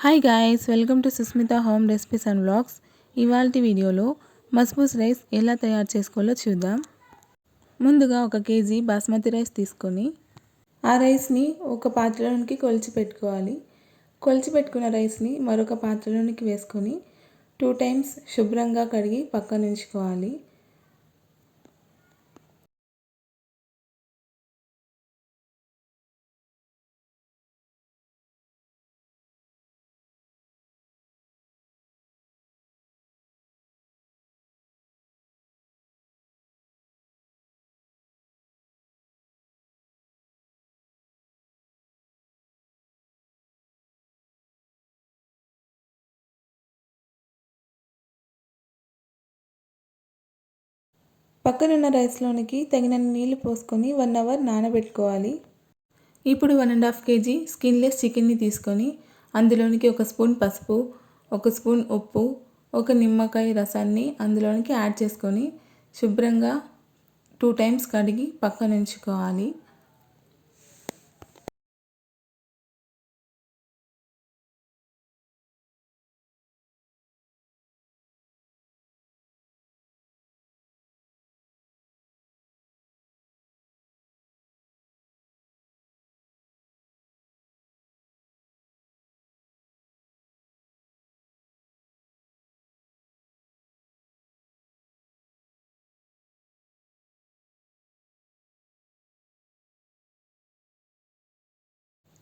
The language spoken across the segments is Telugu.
Hi guys, welcome to Susmitha home recipes and vlogs. ఇవాల్టి వీడియోలో మస్బూస్ రైస్ ఎలా తయారు చేసుకోవాలో చూద్దాం. ముందుగా 1 కేజీ బాస్మతి రైస్ తీసుకొని ఆ రైస్ని ఒక పాత్రలోనికి కొలిచి పెట్టుకోవాలి. కొలిచి పెట్టుకున్న రైస్ని మరొక పాత్రలోనికి వేసుకొని 2 టైమ్స్ శుభ్రంగా కడిగి పక్కన ఉంచుకోవాలి. పక్కనున్న రైస్లోనికి తగినన్ని నీళ్లు పోసుకొని 1 అవర్ నానబెట్టుకోవాలి. ఇప్పుడు 1.5 కేజీ స్కిన్లెస్ చికెన్ని తీసుకొని అందులోనికి 1 స్పూన్ పసుపు, 1 స్పూన్ ఉప్పు, 1 నిమ్మకాయ రసాన్ని అందులోనికి యాడ్ చేసుకొని శుభ్రంగా 2 టైమ్స్ కడిగి పక్కన ఉంచుకోవాలి.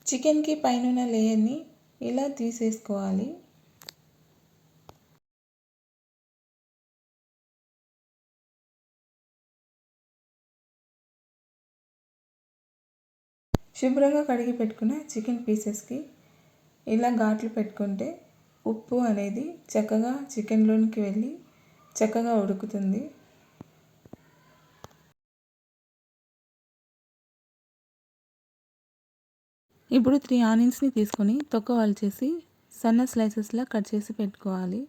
చికెన్కి పైన లేయర్ని ఇలా తీసేసుకోవాలి. శుభ్రంగా కడిగి పెట్టుకున్న చికెన్ పీసెస్కి ఇలా ఘాట్లు పెట్టుకుంటే ఉప్పు అనేది చక్కగా చికెన్లోనికి వెళ్ళి చక్కగా ఉడుకుతుంది. ఇప్పుడు 3 ఆనియన్స్ని తీసుకొని తొక్క వాల్చేసి సన్న స్లైసెస్లా కట్ చేసి పెట్టుకోవాలి.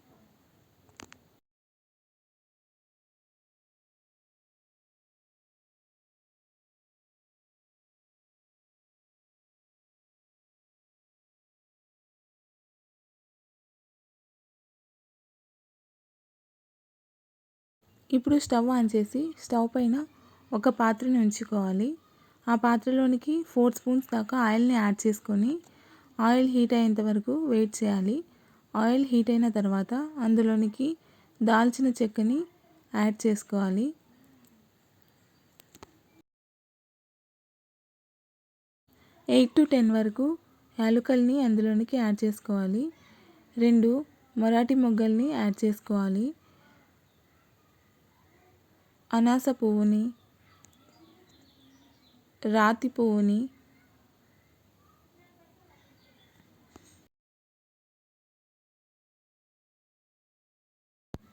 ఇప్పుడు స్టవ్ ఆన్ చేసి స్టవ్ పైన ఒక పాత్రని ఉంచుకోవాలి. ఆ పాత్రలోనికి 4 స్పూన్స్ దాకా ఆయిల్ని యాడ్ చేసుకొని ఆయిల్ హీట్ అయ్యేంత వరకు వెయిట్ చేయాలి. ఆయిల్ హీట్ అయిన తర్వాత అందులోనికి దాల్చిన చెక్కని యాడ్ చేసుకోవాలి. ఎయిట్ టు 10 వరకు యాలకుల్ని అందులోనికి యాడ్ చేసుకోవాలి. 2 మరాఠీ మొగ్గల్ని యాడ్ చేసుకోవాలి. అనాస పువ్వుని, రాతి పువ్వుని,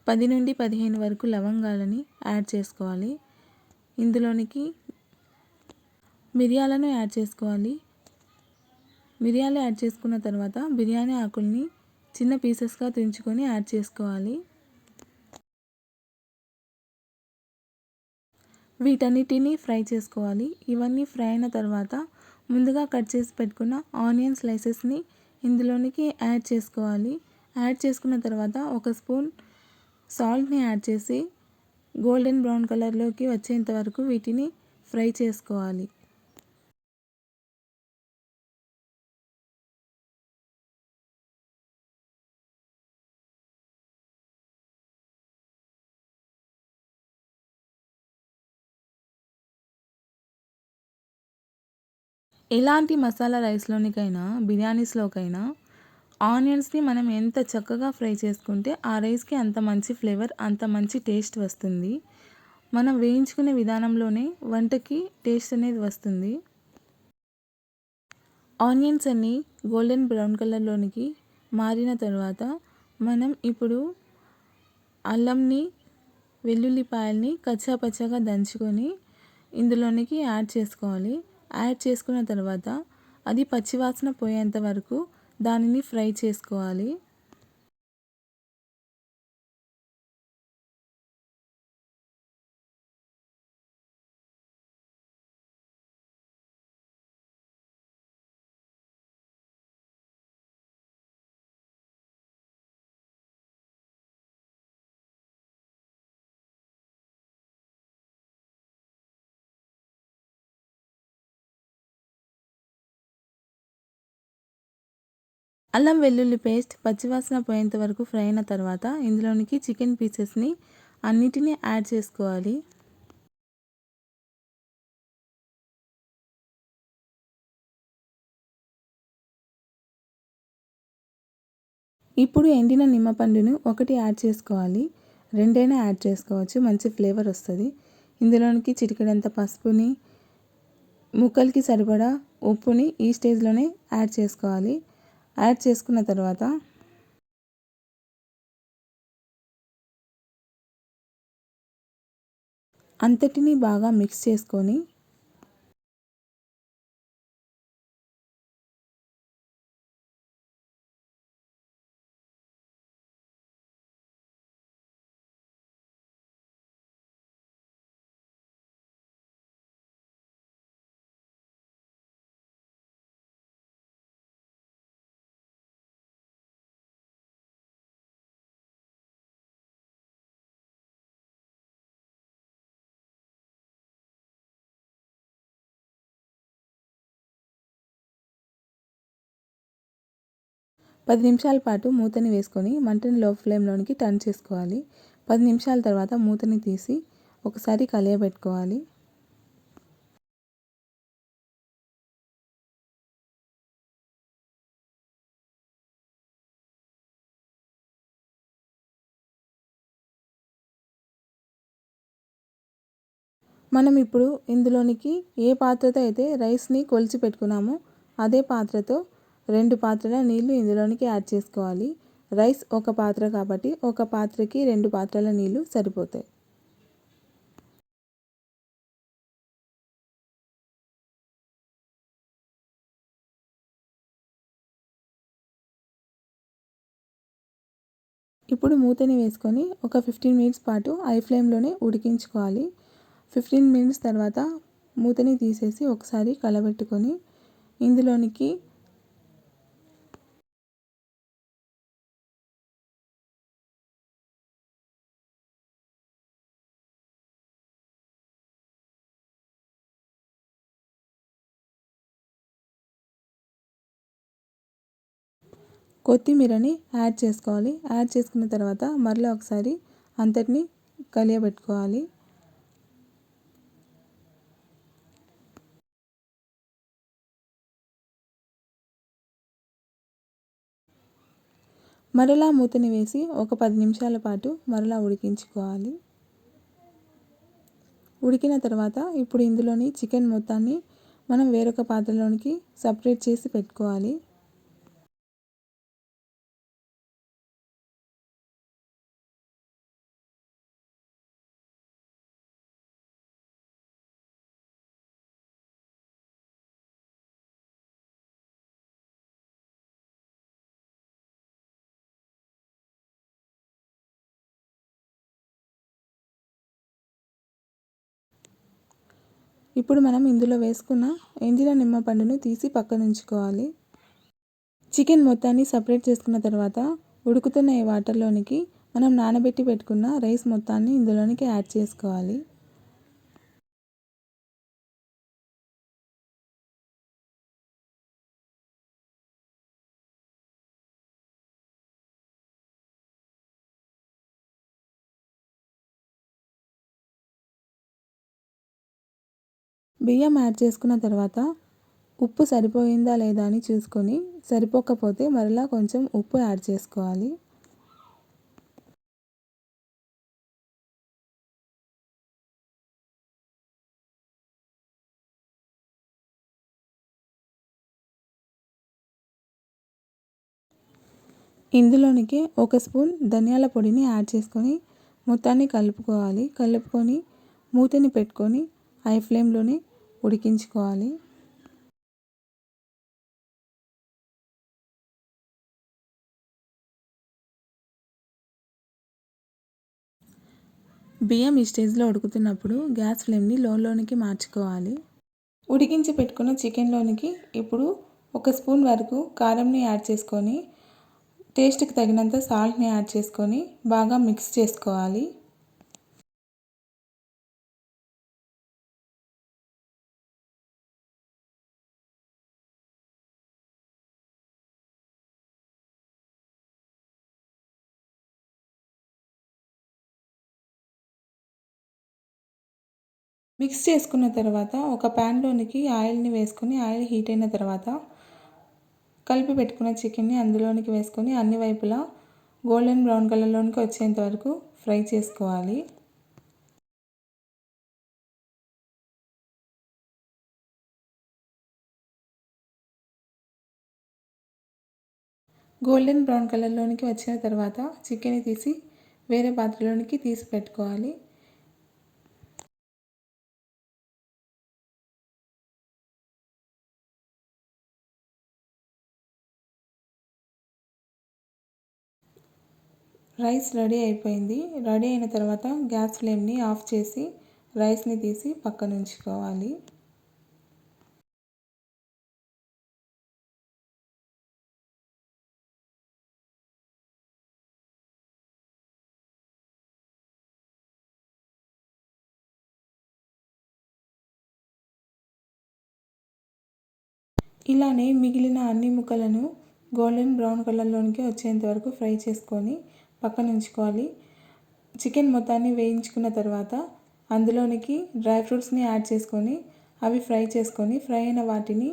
పది నుండి 15 వరకు లవంగాలని యాడ్ చేసుకోవాలి. ఇందులోనికి మిరియాలను యాడ్ చేసుకోవాలి. మిరియాలు యాడ్ చేసుకున్న తర్వాత బిర్యానీ ఆకుల్ని చిన్న పీసెస్గా తుంచుకొని యాడ్ చేసుకోవాలి. వీటన్నిటిని ఫ్రై చేసుకోవాలి. ఇవన్నీ ఫ్రై అయిన తర్వాత ముందుగా కట్ చేసి పెట్టుకున్న ఆనియన్ స్లైసెస్ని ఇందులోనికి యాడ్ చేసుకోవాలి. యాడ్ చేసుకున్న తర్వాత 1 స్పూన్ సాల్ట్ని యాడ్ చేసి గోల్డెన్ బ్రౌన్ కలర్లోకి వచ్చేంత వరకు వీటిని ఫ్రై చేసుకోవాలి. ఎలాంటి మసాలా రైస్లోనికైనా బిర్యానీస్లోకైనా ఆనియన్స్ని మనం ఎంత చక్కగా ఫ్రై చేసుకుంటే ఆ రైస్కి అంత మంచి ఫ్లేవర్, అంత మంచి టేస్ట్ వస్తుంది. మనం వేయించుకునే విధానంలోనే వంటకి టేస్ట్ అనేది వస్తుంది. ఆనియన్స్ అన్నీ గోల్డెన్ బ్రౌన్ కలర్లోనికి మారిన తర్వాత మనం ఇప్పుడు అల్లంని, వెల్లుల్లిపాయల్ని కచ్చాపచ్చాగా దంచుకొని ఇందులోనికి యాడ్ చేసుకోవాలి. యాడ్ చేసుకున్న తర్వాత అది పచ్చివాసన పోయేంత వరకు దానిని ఫ్రై చేసుకోవాలి. అల్లం వెల్లుల్లి పేస్ట్ పచ్చివాసన పోయేంత వరకు ఫ్రై అయిన తర్వాత ఇందులోనికి చికెన్ పీసెస్ని అన్నిటినీ యాడ్ చేసుకోవాలి. ఇప్పుడు ఎండిన నిమ్మపండును ఒకటి యాడ్ చేసుకోవాలి. రెండైనా యాడ్ చేసుకోవచ్చు, మంచి ఫ్లేవర్ వస్తుంది. ఇందులోనికి చిటికెడంత పసుపుని, ముక్కలకి సరిపడా ఉప్పుని ఈ స్టేజ్లోనే యాడ్ చేసుకోవాలి. యాడ్ చేసుకున్న తర్వాత అంతటినీ బాగా మిక్స్ చేసుకొని పది నిమిషాల పాటు మూతని వేసుకొని మంటని లో ఫ్లేమ్లోనికి టర్న్ చేసుకోవాలి. 10 నిమిషాల తర్వాత మూతని తీసి ఒకసారి కలియబెట్టుకోవాలి. మనం ఇప్పుడు ఇందులోనికి ఏ పాత్రతో అయితే రైస్ని కొలిచి పెట్టుకున్నామో అదే పాత్రతో 2 పాత్రల నీళ్లు ఇందులోనికి యాడ్ చేసుకోవాలి. రైస్ ఒక పాత్ర కాబట్టి ఒక పాత్రకి 2 పాత్రల నీళ్లు సరిపోతాయి. ఇప్పుడు మూతని వేసుకొని ఒక 15 మినిట్స్ పాటు హై ఫ్లేమ్లోనే ఉడికించుకోవాలి. 15 మినిట్స్ తర్వాత మూతని తీసేసి ఒకసారి కలబెట్టుకొని ఇందులోనికి కొత్తిమీరని యాడ్ చేసుకోవాలి. యాడ్ చేసుకున్న తర్వాత మరలా ఒకసారి అంతటిని కలియబెట్టుకోవాలి. మరలా మూతని వేసి ఒక 10 నిమిషాల పాటు మరలా ఉడికించుకోవాలి. ఉడికిన తర్వాత ఇప్పుడు ఇందులోని చికెన్ మొత్తాన్ని మనం వేరొక పాత్రలోనికి సపరేట్ చేసి పెట్టుకోవాలి. ఇప్పుడు మనం ఇందులో వేసుకున్న ఎండిన నిమ్మపండును తీసి పక్కన ఉంచుకోవాలి. చికెన్ మొత్తాన్ని సపరేట్ చేసుకున్న తర్వాత ఉడుకుతున్న ఈ వాటర్లోనికి మనం నానబెట్టి పెట్టుకున్న రైస్ మొత్తాన్ని ఇందులోనికి యాడ్ చేసుకోవాలి. బియ్యం యాడ్ చేసుకున్న తర్వాత ఉప్పు సరిపోయిందా లేదా అని చూసుకొని సరిపోకపోతే మరలా కొంచెం ఉప్పు యాడ్ చేసుకోవాలి. ఇందులోనికి ఒక స్పూన్ ధనియాల పొడిని యాడ్ చేసుకొని మొత్తాన్ని కలుపుకోవాలి. కలుపుకొని మూతని పెట్టుకొని హై ఫ్లేమ్లోనే ఉడికించుకోవాలి. బియ్యం ఈ స్టేజ్లో ఉడుకుతున్నప్పుడు గ్యాస్ ఫ్లేమ్ని లోలోనికి మార్చుకోవాలి. ఉడికించి పెట్టుకున్న చికెన్లోనికి ఇప్పుడు ఒక స్పూన్ వరకు కారంని యాడ్ చేసుకొని టేస్ట్కి తగినంత సాల్ట్ని యాడ్ చేసుకొని బాగా మిక్స్ చేసుకోవాలి. మిక్స్ చేసుకున్న తర్వాత ఒక ప్యాన్లోనికి ఆయిల్ని వేసుకొని ఆయిల్ హీట్ అయిన తర్వాత కలిపి పెట్టుకున్న చికెన్ని అందులోనికి వేసుకొని అన్ని వైపులా గోల్డెన్ బ్రౌన్ కలర్లోనికి వచ్చేంత వరకు ఫ్రై చేసుకోవాలి. గోల్డెన్ బ్రౌన్ కలర్లోనికి వచ్చిన తర్వాత చికెన్ని తీసి వేరే పాత్రలోనికి తీసి పెట్టుకోవాలి. రైస్ రెడీ అయిపోయింది. రెడీ అయిన తర్వాత గ్యాస్ ఫ్లేమ్ని ఆఫ్ చేసి రైస్ని తీసి పక్కన ఉంచుకోవాలి. ఇలానే మిగిలిన అన్ని ముక్కలను గోల్డెన్ బ్రౌన్ కలర్లోనికి వచ్చేంత వరకు ఫ్రై చేసుకొని పక్కన ఉంచుకోవాలి. చికెన్ మొత్తాన్ని వేయించుకున్న తర్వాత అందులోనికి డ్రై ఫ్రూట్స్ని యాడ్ చేసుకొని అవి ఫ్రై చేసుకొని ఫ్రై అయిన వాటిని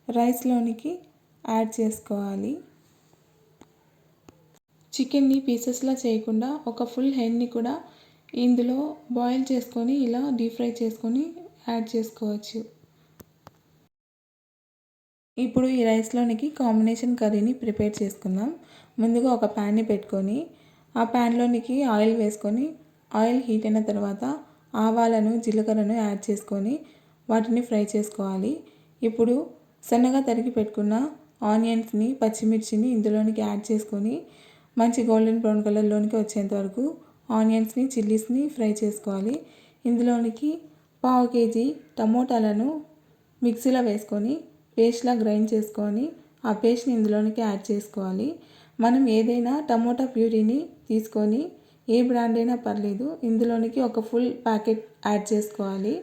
రైస్లోనికి యాడ్ చేసుకోవాలి. చికెన్ని పీసెస్లా చేయకుండా ఒక ఫుల్ హెడ్ని కూడా ఇందులో బాయిల్ చేసుకొని ఇలా డీప్ ఫ్రై చేసుకొని యాడ్ చేసుకోవచ్చు. ఇప్పుడు ఈ రైస్లోనికి కాంబినేషన్ కర్రీని ప్రిపేర్ చేసుకుందాం. ముందుగా ఒక ప్యాన్ని పెట్టుకొని ఆ ప్యాన్లోనికి ఆయిల్ వేసుకొని ఆయిల్ హీట్ అయిన తర్వాత ఆవాలను జీలకర్రను యాడ్ చేసుకొని వాటిని ఫ్రై చేసుకోవాలి. ఇప్పుడు సన్నగా తరిగి పెట్టుకున్న ఆనియన్స్ని పచ్చిమిర్చిని ఇందులోనికి యాడ్ చేసుకొని మంచి గోల్డెన్ బ్రౌన్ కలర్లోనికి వచ్చేంత వరకు ఆనియన్స్ని చిల్లీస్ని ఫ్రై చేసుకోవాలి. ఇందులోనికి 1/2 kg టమోటాలను మిక్సీలో వేసుకొని పేస్ట్లా గ్రైండ్ చేసుకొని ఆ పేస్ట్ని ఇందులోనికి యాడ్ చేసుకోవాలి. మనం ఏదైనా టమోటా ప్యూరీని తీసుకొని ఏ బ్రాండ్ అయినా పర్లేదు ఇందులోనికి ఒక ఫుల్ ప్యాకెట్ యాడ్ చేసుకోవాలి.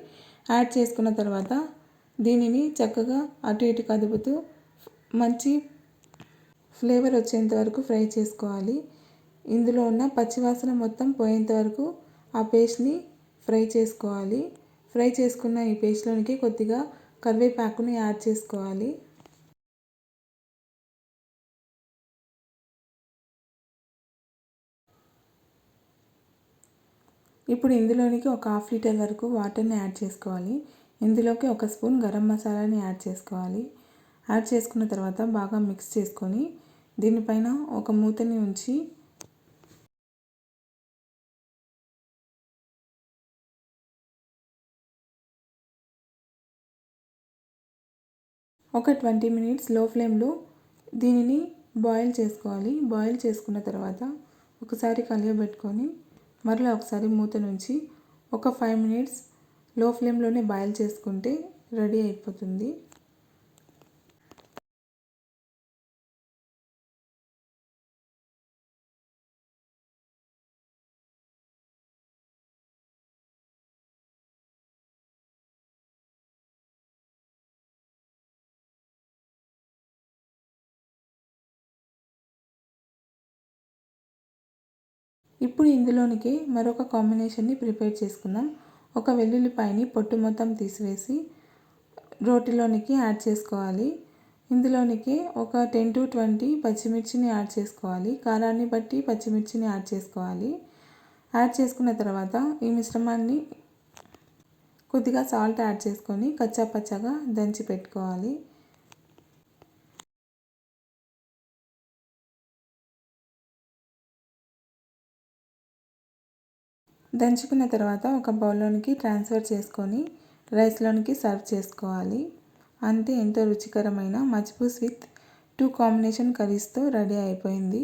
యాడ్ చేసుకున్న తర్వాత దీనిని చక్కగా అటు ఇటు కదుపుతూ మంచి ఫ్లేవర్ వచ్చేంత వరకు ఫ్రై చేసుకోవాలి. ఇందులో ఉన్న పచ్చివాసన మొత్తం పోయేంత వరకు ఆ పేస్ట్ని ఫ్రై చేసుకోవాలి. ఫ్రై చేసుకున్న ఈ పేస్ట్లోనికి కొద్దిగా కరివేపాకుని యాడ్ చేసుకోవాలి. ఇప్పుడు ఇందులోనికి ఒక 1/2 లీటర్ వరకు వాటర్ని యాడ్ చేసుకోవాలి. ఇందులోకి 1 స్పూన్ గరం మసాలాని యాడ్ చేసుకోవాలి. యాడ్ చేసుకున్న తర్వాత బాగా మిక్స్ చేసుకొని దీనిపైన ఒక మూతని ఉంచి ఒక 20 మినిట్స్ లో ఫ్లేమ్లో దీనిని బాయిల్ చేసుకోవాలి. బాయిల్ చేసుకున్న తర్వాత ఒకసారి కలియబెట్టుకొని మరలా ఒకసారి మూత నుంచి ఒక 5 మినిట్స్ లో ఫ్లేమ్లోనే బాయిల్ చేసుకుంటే రెడీ అయిపోతుంది. ఇప్పుడు ఇందులోనికి మరొక కాంబినేషన్ని ప్రిపేర్ చేసుకుందాం. ఒక వెల్లుల్లిపాయని పొట్టు మొత్తం తీసివేసి రోటిలోనికి యాడ్ చేసుకోవాలి. ఇందులోనికి ఒక 10 to 20 పచ్చిమిర్చిని యాడ్ చేసుకోవాలి. కారాన్ని బట్టి పచ్చిమిర్చిని యాడ్ చేసుకోవాలి. యాడ్ చేసుకున్న తర్వాత ఈ మిశ్రమాన్ని కొద్దిగా సాల్ట్ యాడ్ చేసుకొని కచ్చా పచ్చాగా దంచి పెట్టుకోవాలి. దంచుకున్న తర్వాత ఒక బౌల్లోనికి ట్రాన్స్ఫర్ చేసుకొని రైస్లోనికి సర్వ్ చేసుకోవాలి. అంతే, ఎంతో రుచికరమైన మజ్బూస్ విత్ 2 కాంబినేషన్ కర్రీస్తో రెడీ అయిపోయింది.